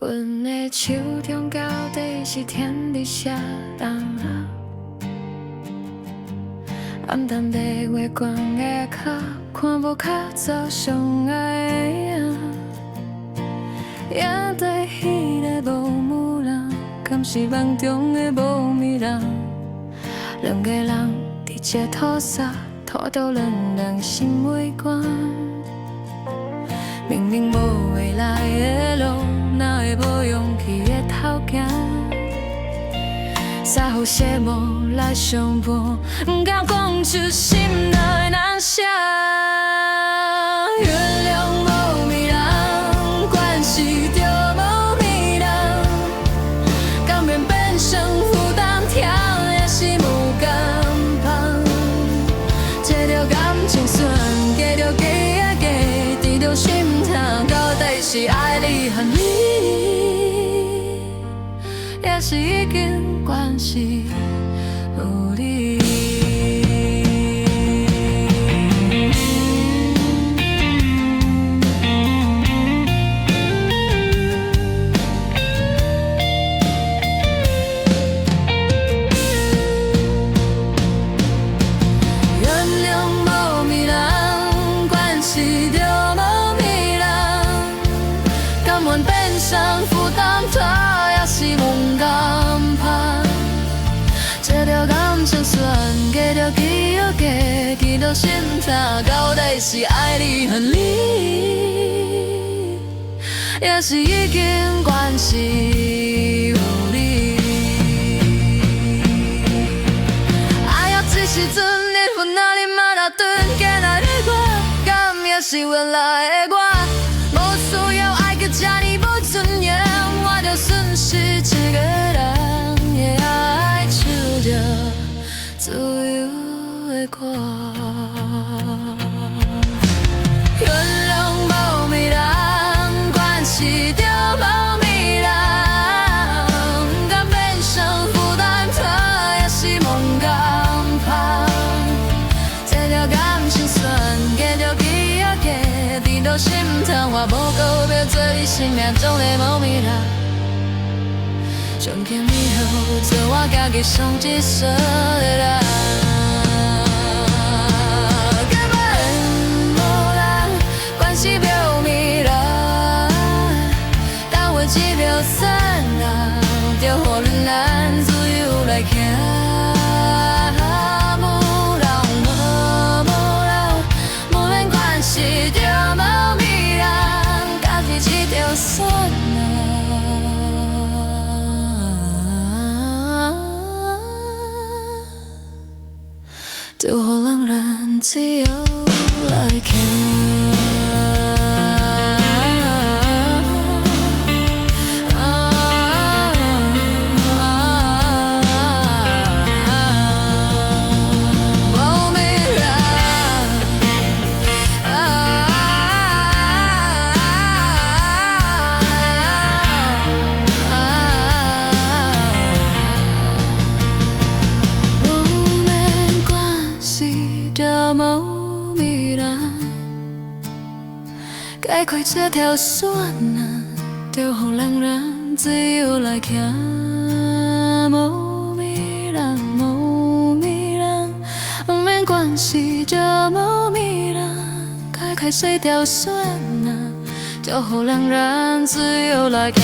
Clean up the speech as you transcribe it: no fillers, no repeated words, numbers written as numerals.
阮的手中到底是天伫啥人啊？暗淡的月光的脚，看无较早相爱的影，影底迄个无母人，敢是梦中的无眠人？两个人伫一个土沙，拖到两人心为寒。明明无未来的路，哪会无勇气的头行？撒好谢幕来相伴，不敢讲出心内难舍。月亮无迷人，关系就无迷人，甘愿变成负担疼，也是无敢放。这条感情线，继续记啊记，直到心痛，到底是爱你恨你？也是已经关系有你。原谅无迷人，关系就无迷人，甘愿变成负担他，也是无敢怕。这条感情线，继续记啊记，记到心痛，到底是爱你恨你，也是已经关系有你。爱要一时阵，日份哪里嘛那顿，今仔日我，敢也是原来的我，无需要爱个这呢无尊严，我就算是一个人，也爱唱着自由的歌。原谅无迷人，关系就无迷人，敢变成负担他，也是梦敢怕。这条感情线，继续记啊记，直到心痛，我无够要做你生命中的无迷人。从今以后，做我家己上一世的人。根本无人关系表迷人，但为这条线啊，就予咱自由来行。无人无免关系就无迷人，家己这条线啊。就予人自由来行。无迷人，无免关系就无迷人，解开这条线啊，就予人自由来行。无迷人，无迷人，无免关系就无迷人，解开这条线啊，就予人自由来行。